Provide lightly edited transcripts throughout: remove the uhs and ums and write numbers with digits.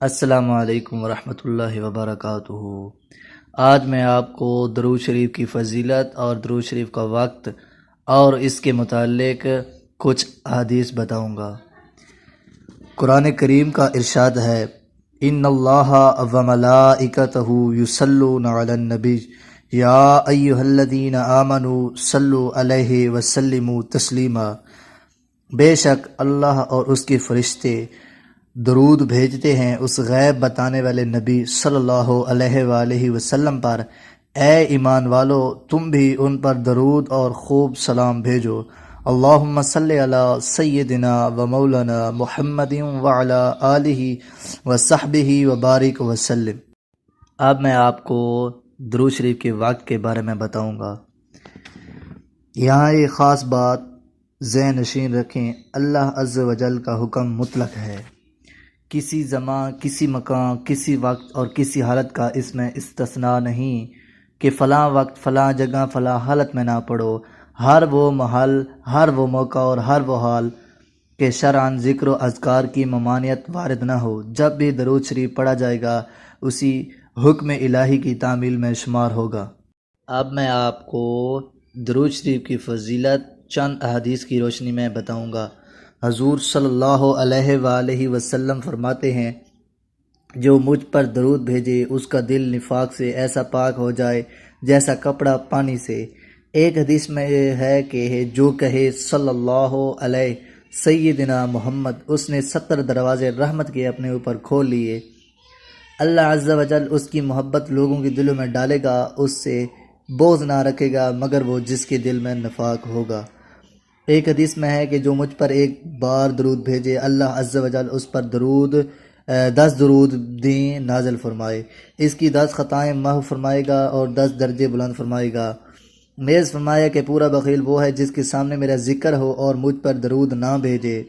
السلام علیکم ورحمۃ اللہ وبرکاتہ۔ آج میں آپ کو درود شریف کی فضیلت اور درود شریف کا وقت اور اس کے متعلق کچھ احادیث بتاؤں گا۔ قرآن کریم کا ارشاد ہے، ان اللہ و ملائکتہ یصلون علی النبی یا ایھا الذین آمنوا صلوا علیہ وسلموا تسلیما۔ بے شک اللہ اور اس کے فرشتے درود بھیجتے ہیں اس غیب بتانے والے نبی صلی اللہ علیہ وآلہ وسلم پر۔ اے ایمان والو، تم بھی ان پر درود اور خوب سلام بھیجو۔ اللہم صلی علی سیدنا و مولانا محمد وعلی آلہ وصحبہ وبارک وسلم۔ اب میں آپ کو درود شریف کے وقت کے بارے میں بتاؤں گا۔ یہاں ایک خاص بات ذہن نشین رکھیں، اللہ عز و جل کا حکم مطلق ہے، کسی زمان، کسی مکان، کسی وقت اور کسی حالت کا اس میں استثناء نہیں کہ فلاں وقت، فلاں جگہ، فلاں حالت میں نہ پڑھو۔ ہر وہ محل، ہر وہ موقع اور ہر وہ حال کہ شرعاً ذکر و اذکار کی ممانعت وارد نہ ہو، جب بھی درود شریف پڑھا جائے گا اسی حکم الہی کی تعمیل میں شمار ہوگا۔ اب میں آپ کو درود شریف کی فضیلت چند احادیث کی روشنی میں بتاؤں گا۔ حضور صلی اللہ علیہ وآلہ وسلم فرماتے ہیں، جو مجھ پر درود بھیجے اس کا دل نفاق سے ایسا پاک ہو جائے جیسا کپڑا پانی سے۔ ایک حدیث میں یہ ہے کہ جو کہے صلی اللہ علیہ سیدنا محمد، اس نے 70 دروازے رحمت کے اپنے اوپر کھول لیے۔ اللہ عز و جل اس کی محبت لوگوں کے دلوں میں ڈالے گا، اس سے بغض نہ رکھے گا مگر وہ جس کے دل میں نفاق ہوگا۔ ایک حدیث میں ہے کہ جو مجھ پر ایک بار درود بھیجے، اللہ عز و جل اس پر 10 درود دیں نازل فرمائے، اس کی 10 خطائیں محو فرمائے گا اور 10 درجے بلند فرمائے گا۔ نیز فرمایا کہ پورا بخیل وہ ہے جس کے سامنے میرا ذکر ہو اور مجھ پر درود نہ بھیجے۔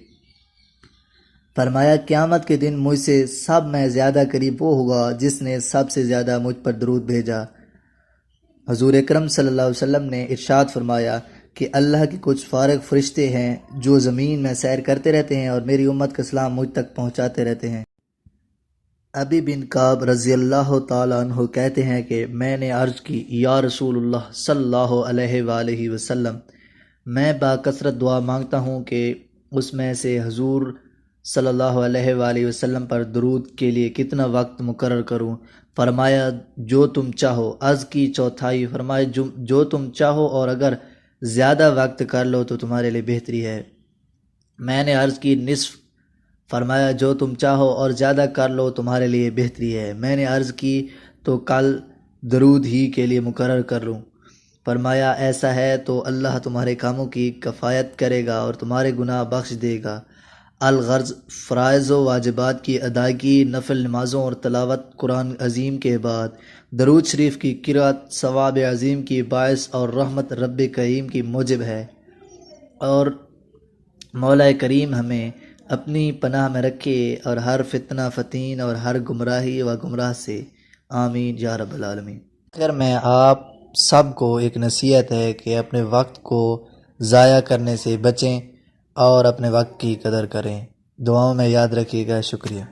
فرمایا قیامت کے دن مجھ سے سب میں زیادہ قریب وہ ہوگا جس نے سب سے زیادہ مجھ پر درود بھیجا۔ حضور اکرم صلی اللہ علیہ وسلم نے ارشاد فرمایا کہ اللہ کے کچھ فارغ فرشتے ہیں جو زمین میں سیر کرتے رہتے ہیں اور میری امت کا سلام مجھ تک پہنچاتے رہتے ہیں۔ ابی بن کعب رضی اللہ تعالیٰ عنہ کہتے ہیں کہ میں نے عرض کی، یا رسول اللہ صلی اللہ علیہ وآلہ وسلم، میں باکثرت دعا مانگتا ہوں کہ اس میں سے حضور صلی اللہ علیہ وآلہ وسلم پر درود کے لیے کتنا وقت مقرر کروں؟ فرمایا جو تم چاہو۔ عرض کی چوتھائی؟ فرمایا جو تم چاہو، اور اگر زیادہ وقت کر لو تو تمہارے لیے بہتری ہے۔ میں نے عرض کی نصف؟ فرمایا جو تم چاہو اور زیادہ کر لو تمہارے لیے بہتری ہے۔ میں نے عرض کی تو کل درود ہی کے لیے مقرر کر لوں؟ فرمایا ایسا ہے تو اللہ تمہارے کاموں کی کفایت کرے گا اور تمہارے گناہ بخش دے گا۔ الغرض فرائض و واجبات کی ادائیگی، نفل نمازوں اور تلاوت قرآن عظیم کے بعد درود شریف کی قرأت ثواب عظیم کی باعث اور رحمت رب کریم کی موجب ہے، اور مولا کریم ہمیں اپنی پناہ میں رکھے اور ہر فتنہ فتین اور ہر گمراہی و گمراہ سے، آمین یا رب العالمین۔ اگر میں آپ سب کو ایک نصیحت ہے کہ اپنے وقت کو ضائع کرنے سے بچیں اور اپنے وقت کی قدر کریں۔ دعاؤں میں یاد رکھیے گا۔ شکریہ۔